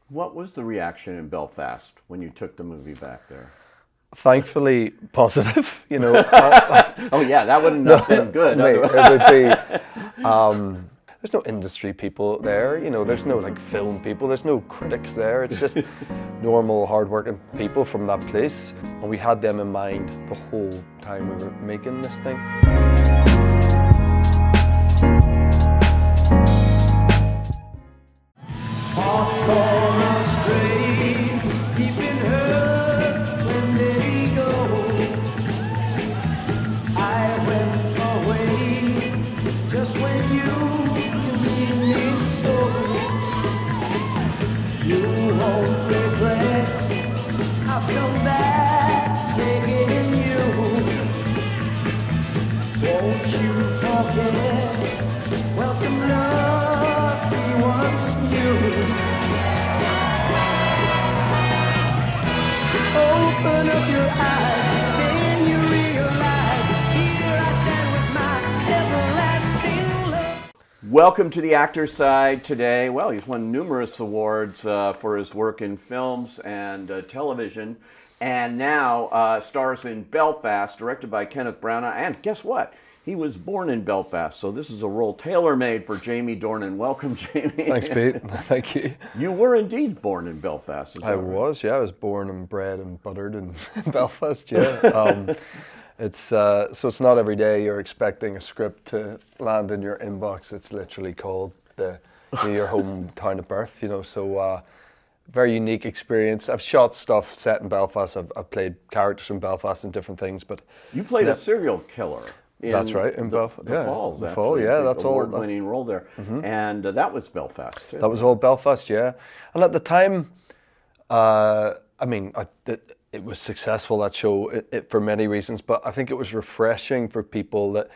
What was the reaction in Belfast when you took the movie back there? Thankfully positive, Oh yeah, that wouldn't no, have been good mate, otherwise. it would be. There's no industry people there, there's no like film people, there's no critics there. It's just normal, hardworking people from that place, and we had them in mind the whole time we were making this thing. Open up your eyes, then you realize, here I stand with my everlasting love. Welcome to the Actor's Side today. Well, he's won numerous awards for his work in films and television, and now stars in Belfast, directed by Kenneth Branagh. And guess what? He was born in Belfast, so this is a role tailor-made for Jamie Dornan. Welcome, Jamie. Thanks, Pete. Thank you. You were indeed born in Belfast. Is I that right? was, yeah. I was born and bred and buttered in Belfast, yeah. So it's not every day you're expecting a script to land in your inbox. It's literally called your hometown of birth, So very unique experience. I've shot stuff set in Belfast. I've played characters from Belfast and different things, but You played Yeah. a serial killer. That's right, in the Belfast. Yeah, Fall. The Fall, actually, yeah, big that's all. award-winning role there, and that was Belfast too. That was all Belfast, yeah. And at the time, it was successful, that show, for many reasons, but I think it was refreshing for people that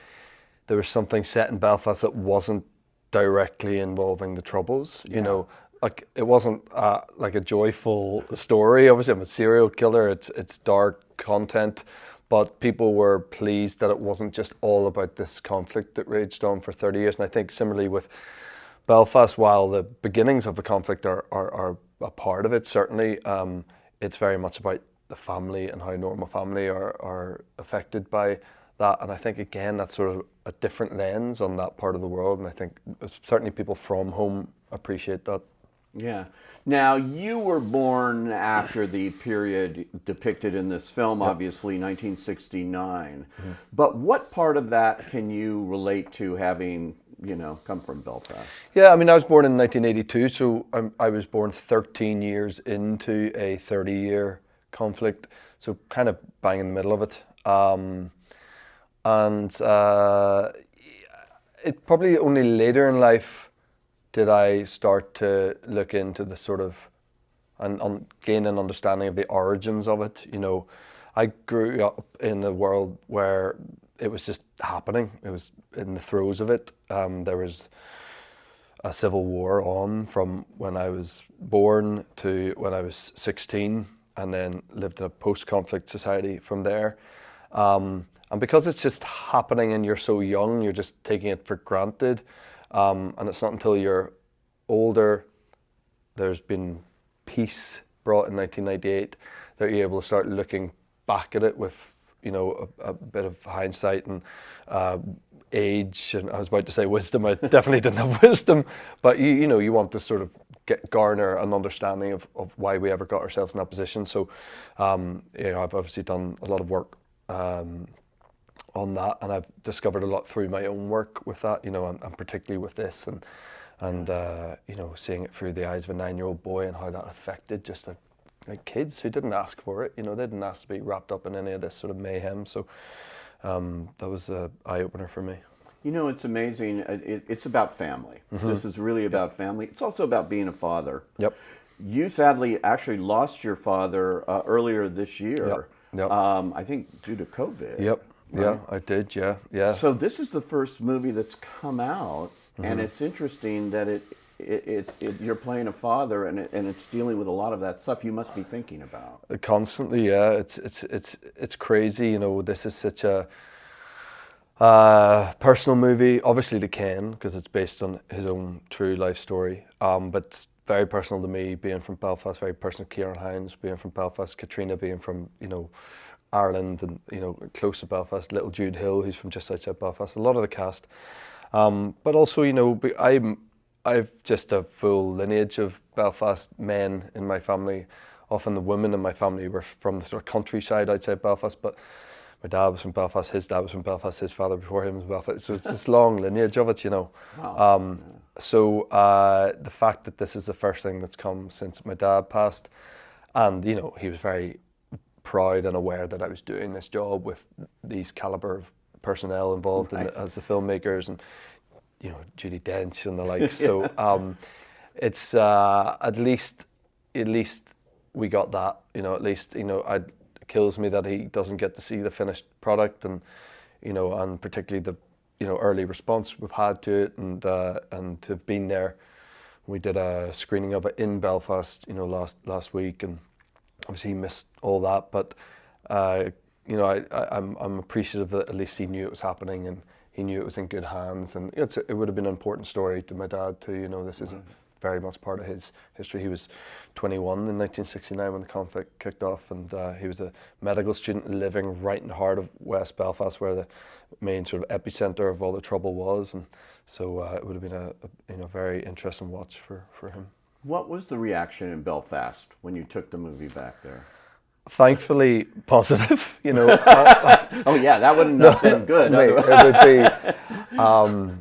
there was something set in Belfast that wasn't directly involving the Troubles, Like, it wasn't like a joyful story. Obviously, I'm a serial killer, it's dark content, but people were pleased that it wasn't just all about this conflict that raged on for 30 years. And I think similarly with Belfast, while the beginnings of the conflict are a part of it, certainly, it's very much about the family and how normal family are affected by that. And I think, again, that's sort of a different lens on that part of the world. And I think certainly people from home appreciate that. Yeah. Now, you were born after the period depicted in this film, obviously 1969. But what part of that can you relate to, having come from Belfast? Yeah, I mean, I was born in 1982, so I was born 13 years into a 30-year conflict, so kind of bang in the middle of it. It probably only later in life did I start to look into the sort of and gain an understanding of the origins of it. I grew up in a world where it was just happening. It was in the throes of it. There was a civil war on from when I was born to when I was 16, and then lived in a post-conflict society from there. And because it's just happening and you're so young, you're just taking it for granted. And it's not until you're older, there's been peace brought in 1998, that you're able to start looking back at it with, a bit of hindsight and age. And I was about to say wisdom. I definitely didn't have wisdom, but you want to sort of garner an understanding of why we ever got ourselves in that position. So, I've obviously done a lot of work on that, and I've discovered a lot through my own work with that, and particularly with this, and seeing it through the eyes of a 9-year-old boy and how that affected just like kids who didn't ask for it. They didn't ask to be wrapped up in any of this sort of mayhem. So that was an eye-opener for me. It's amazing. It's about family. This is really about family. It's also about being a father. Yep. You sadly actually lost your father earlier this year. Yep. I think due to COVID. Yep. Right? Yeah, I did. Yeah. So this is the first movie that's come out, and it's interesting that you're playing a father, and it's dealing with a lot of that stuff you must be thinking about. Constantly, yeah. It's crazy. This is such a personal movie, obviously to Ken, because it's based on his own true life story. But very personal to me, being from Belfast, very personal to Kieran Hines, being from Belfast, Katrina being from, Ireland and, close to Belfast, little Jude Hill, who's from just outside Belfast, a lot of the cast. But also, I've just a full lineage of Belfast men in my family. Often the women in my family were from the sort of countryside outside Belfast, but my dad was from Belfast, his dad was from Belfast, his father before him was from Belfast. So it's this long lineage of it, Wow. So the fact that this is the first thing that's come since my dad passed, and he was very proud and aware that I was doing this job with these caliber of personnel involved in as the filmmakers, and Judi Dench and the like. So it's at least we got that. At least it kills me that he doesn't get to see the finished product, and and particularly the early response we've had to it, and to have been there. We did a screening of it in Belfast, last week, and obviously he missed all that. But I'm appreciative that at least he knew it was happening, and he knew it was in good hands, and it would have been an important story to my dad too. This is very much part of his history. He was 21 in 1969 when the conflict kicked off, and he was a medical student living right in the heart of West Belfast, where the main sort of epicenter of all the trouble was, and so it would have been a very interesting watch for him. What was the reaction in Belfast when you took the movie back there? Thankfully positive, Oh yeah, that wouldn't have been good. Mate, it would be,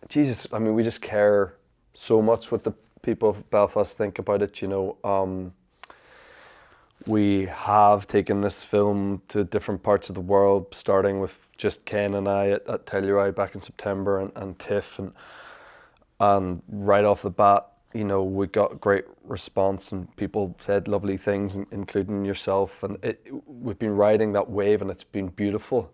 Jesus, I mean, we just care so much what the people of Belfast think about it, We have taken this film to different parts of the world, starting with just Ken and I at Telluride back in September, and TIFF, and right off the bat, we got great response, and people said lovely things, including yourself, and we've been riding that wave, and it's been beautiful.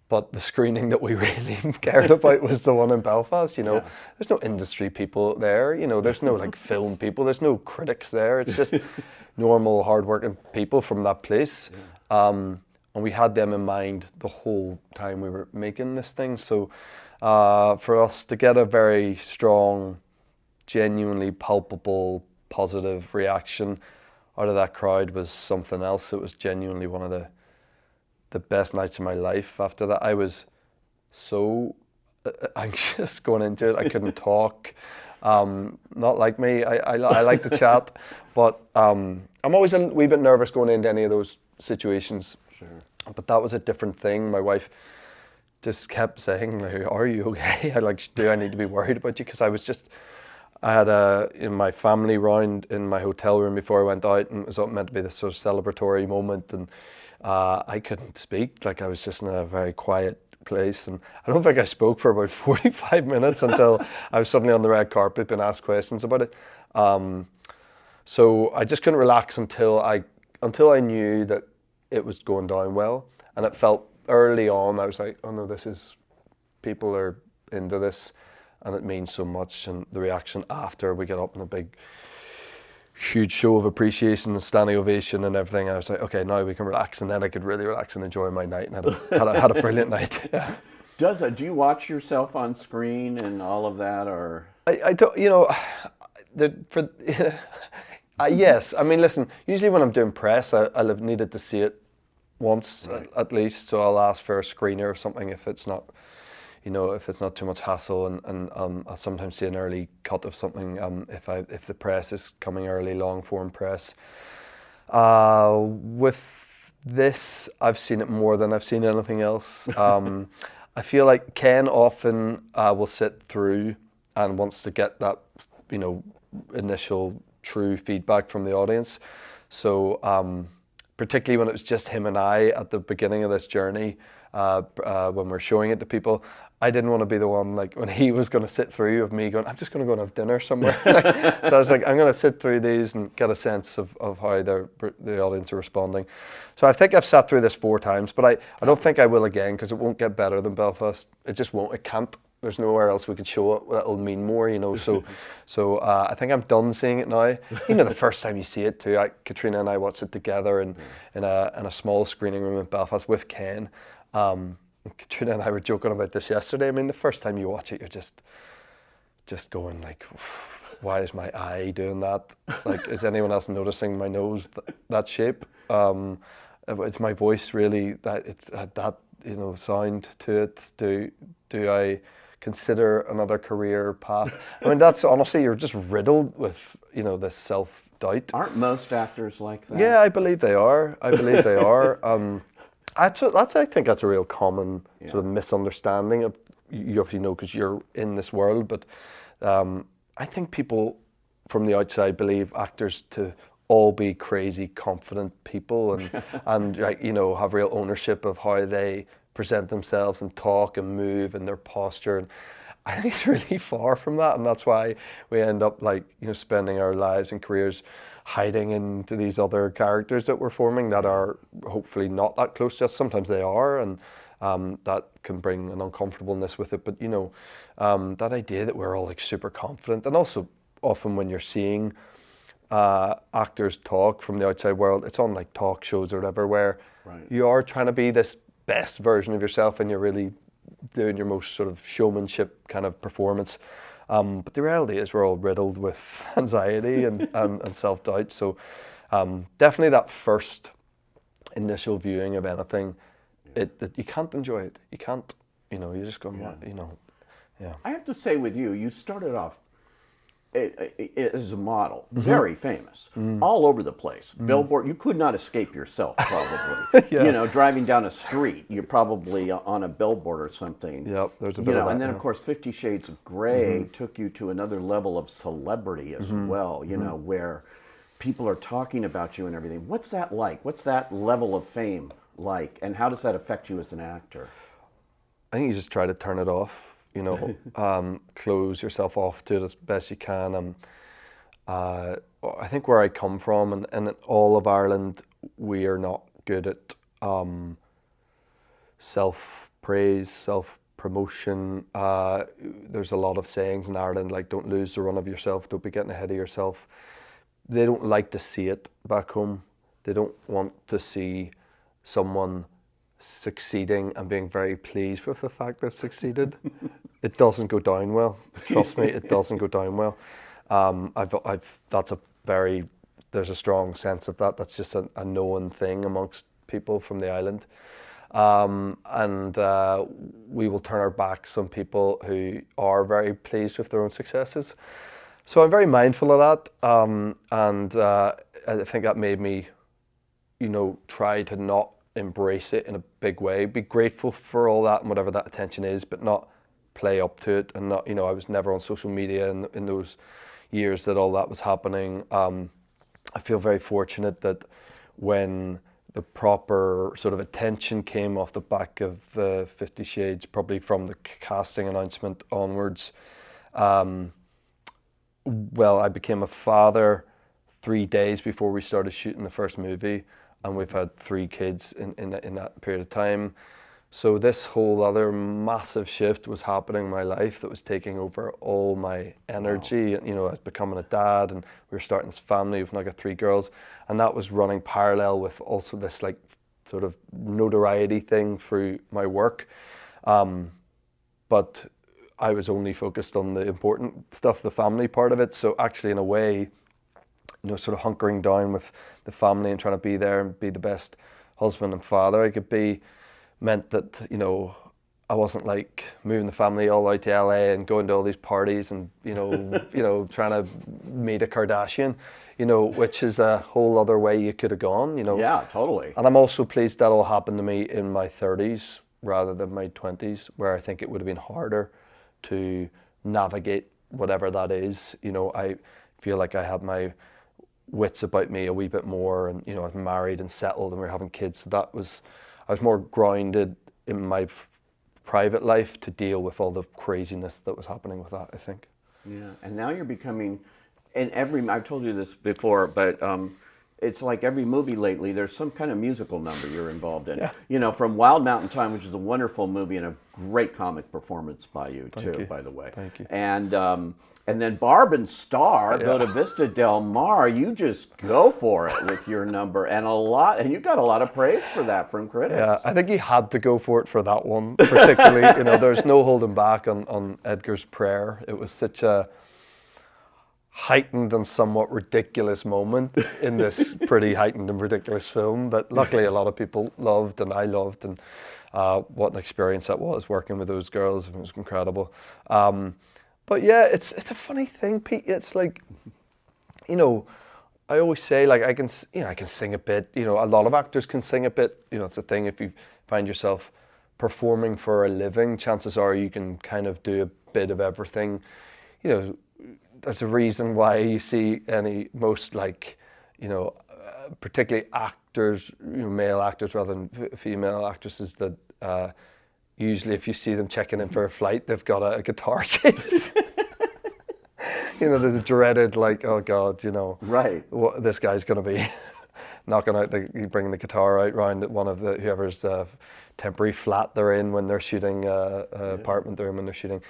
But the screening that we really cared about was the one in Belfast. There's no industry people there. There's no film people. There's no critics there. It's just normal, hardworking people from that place. And we had them in mind the whole time we were making this thing. So for us to get a very strong, genuinely palpable, positive reaction out of that crowd was something else. It was genuinely one of the best nights of my life. After that, I was so anxious going into it. I couldn't talk. Not like me. I like to chat, but I'm always a wee bit nervous going into any of those situations. Sure. But that was a different thing. My wife just kept saying, "Are you okay?" Do I need to be worried about you? Because I had in my family round in my hotel room before I went out, and it was meant to be this sort of celebratory moment, and I couldn't speak. I was just in a very quiet place, and I don't think I spoke for about 45 minutes until I was suddenly on the red carpet being asked questions about it. So I just couldn't relax until I knew that it was going down well, and it felt early on. I was like, oh no, people are into this, and it means so much. And the reaction after we get up in a big, huge show of appreciation and standing ovation and everything, I was like, okay, now we can relax, and then I could really relax and enjoy my night, and had a brilliant night. Yeah. Do you watch yourself on screen and all of that, or? I don't, yes. I mean, listen, usually when I'm doing press, I'll have needed to see it once, Right. at least, so I'll ask for a screener or something if it's not, if it's not too much hassle, and I'll sometimes see an early cut of something if the press is coming early, long form press. With this, I've seen it more than I've seen anything else. I feel like Ken often will sit through and wants to get that, initial true feedback from the audience. So particularly when it was just him and I at the beginning of this journey, when we're showing it to people, I didn't want to be the one, when he was going to sit through of me going, I'm just going to go and have dinner somewhere. So I was like, I'm going to sit through these and get a sense of how the audience are responding. So I think I've sat through this 4 times, but I don't think I will again, because it won't get better than Belfast. It just won't. It can't. There's nowhere else we could show it that'll mean more, So I think I'm done seeing it now. The first time you see it too, Katrina and I watched it together in a small screening room in Belfast with Ken. Katrina and I were joking about this yesterday. I mean, the first time you watch it, you're just going why is my eye doing that? Like, is anyone else noticing my nose that shape? It's my voice really that it's that sound to it. Do I consider another career path? I mean, that's honestly, you're just riddled with this self-doubt. Aren't most actors like that? Yeah, I believe they are. I believe they are. I think that's a real common sort of misunderstanding of, you obviously know because you're in this world, but I think people from the outside believe actors to all be crazy, confident people and like, have real ownership of how they present themselves and talk and move and their posture. And I think it's really far from that, and that's why we end up like spending our lives and careers hiding into these other characters that we're forming that are hopefully not that close to us. Sometimes they are, and that can bring an uncomfortableness with it. But that idea that we're all like super confident, and also often when you're seeing actors talk from the outside world, it's on like talk shows or whatever, where you are trying to be this best version of yourself and you're really doing your most sort of showmanship kind of performance. But the reality is we're all riddled with anxiety and self-doubt. So definitely that first initial viewing of anything, you can't enjoy it. You can't, you just go, yeah. I have to say with you, you started off as a model, very famous, all over the place. Billboard, you could not escape yourself, probably. Driving down a street, you're probably on a billboard or something. Yep, there's a bit of that. And then, of course, 50 Shades of Grey took you to another level of celebrity as well, where people are talking about you and everything. What's that like? What's that level of fame like? And how does that affect you as an actor? I think you just try to turn it off. Close yourself off to it as best you can. I think where I come from, and in all of Ireland, we are not good at self-praise, self-promotion. There's a lot of sayings in Ireland like, don't lose the run of yourself, don't be getting ahead of yourself. They don't like to see it back home. They don't want to see someone succeeding and being very pleased with the fact they've succeeded. It doesn't go down well. Trust me, it doesn't go down well. There's a strong sense of that. That's just a known thing amongst people from the island. We will turn our backs on people who are very pleased with their own successes. So I'm very mindful of that. I think that made me, try to not embrace it in a big way, be grateful for all that and whatever that attention is, but not play up to it. And not, I was never on social media in those years that all that was happening. I feel very fortunate that when the proper sort of attention came off the back of the 50 Shades, probably from the casting announcement onwards, I became a father 3 days before we started shooting the first movie. And we've had 3 kids in that period of time. So this whole other massive shift was happening in my life that was taking over all my energy. Wow. And, I was becoming a dad, and we were starting this family. We've now got 3 girls. And that was running parallel with also this like sort of notoriety thing through my work. But I was only focused on the important stuff, the family part of it. So actually, in a way, sort of hunkering down with the family and trying to be there and be the best husband and father I could be meant that, I wasn't like moving the family all out to LA and going to all these parties and, trying to meet a Kardashian, which is a whole other way you could have gone, Yeah, totally. And I'm also pleased that all happened to me in my 30s rather than my 20s, where I think it would have been harder to navigate whatever that is. I feel like I had my wits about me a wee bit more, and I was married and settled and we were having kids, so I was more grounded in my private life to deal with all the craziness that was happening with that, I think. Yeah, and now you're becoming, I've told you this before, but it's like every movie lately, there's some kind of musical number you're involved in. Yeah. From Wild Mountain Thyme, which is a wonderful movie and a great comic performance by you, by the way. Thank you. And then Barb and Star go to Vista Del Mar. You just go for it with your number, and you got a lot of praise for that from critics. Yeah, I think he had to go for it for that one particularly. There's no holding back on Edgar's Prayer. It was such a heightened and somewhat ridiculous moment in this pretty heightened and ridiculous film that luckily a lot of people loved and I loved, and what an experience that was working with those girls. It was incredible. But yeah, it's a funny thing, Pete. It's like, you know, I always say, like, I can sing a bit. You know, a lot of actors can sing a bit. You know, it's a thing. If you find yourself performing for a living, chances are you can kind of do a bit of everything. You know, there's a reason why you see most like, you know, particularly actors, you know, male actors rather than female actresses, that usually if you see them checking in for a flight, they've got a guitar case. You know, there's a dreaded, like, oh God, you know, Right. what this guy's going to be knocking out, bringing the guitar out round at one of the whoever's temporary flat they're in when they're shooting apartment they're in when they're shooting.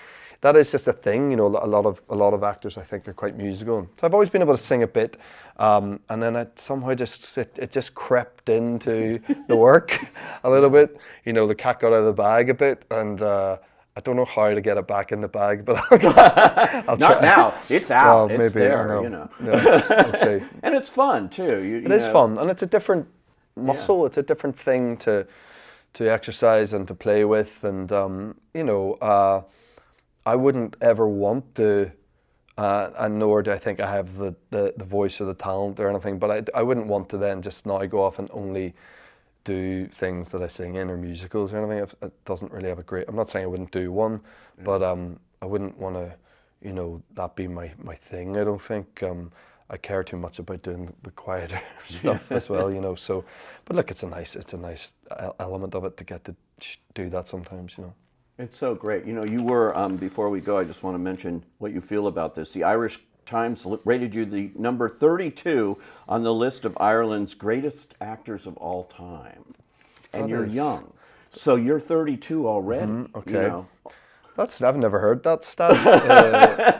That is just a thing, you know. A lot of actors, I think, are quite musical. So I've always been able to sing a bit, and then it somehow just crept into the work a little bit. You know, the cat got out of the bag a bit, and I don't know how to get it back in the bag, but I'll Not try. now. It's out. Well, It's maybe, I there, know. you know. Yeah, I'll see. And it's fun too. It is fun, and it's a different muscle. It's a different thing to exercise and to play with, and you know, I wouldn't ever want to, and nor do I think I have the voice or the talent or anything. But I wouldn't want to then just now go off and only do things that I sing in or musicals or anything. It doesn't really have a great. I'm not saying I wouldn't do one, but I wouldn't want to, you know, that be my thing. I don't think. I care too much about doing the quieter stuff as well, you know. So, but look, it's a nice element of it to get to do that sometimes, you know. It's so great. You know, you were, before we go, I just want to mention what you feel about this. The Irish Times rated you the number 32 on the list of Ireland's greatest actors of all time. And you're young. So you're 32 already. Okay. You know. I've never heard that stat.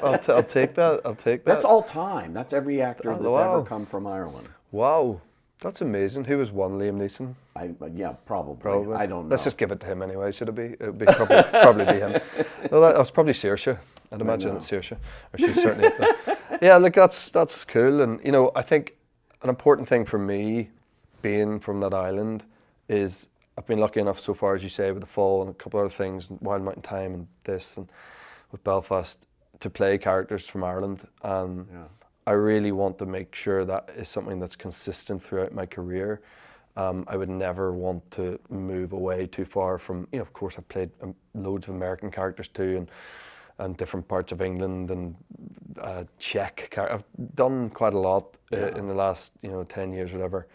I'll take that. I'll take that. That's all time. That's every actor that's wow. ever come from Ireland. Wow, that's amazing. Who was one? Liam Neeson? Yeah, probably. Probably. I don't know. Let's just give it to him anyway. Should it be? It would be probably be him. No, that was probably Saoirse. I'd imagine it's Saoirse. Or she's certainly up there. Yeah, look, that's cool. And you know, I think an important thing for me, being from that island, is I've been lucky enough so far, as you say, with The Fall and a couple other things, and Wild Mountain Thyme and this, and with Belfast, to play characters from Ireland. I really want to make sure that is something that's consistent throughout my career. I would never want to move away too far from, you know, of course I've played loads of American characters too, and different parts of England and Czech. I've done quite a lot in the last, you know, 10 years or whatever.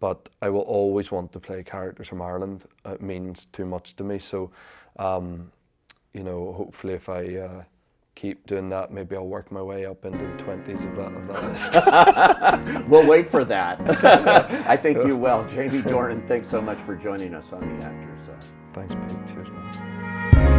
But I will always want to play characters from Ireland. It means too much to me. So, you know, hopefully if I keep doing that, maybe I'll work my way up into the 20s of that list. We'll wait for that. I think you will. Jamie Dornan, thanks so much for joining us on The Actors. Thanks, Pete. Cheers, man.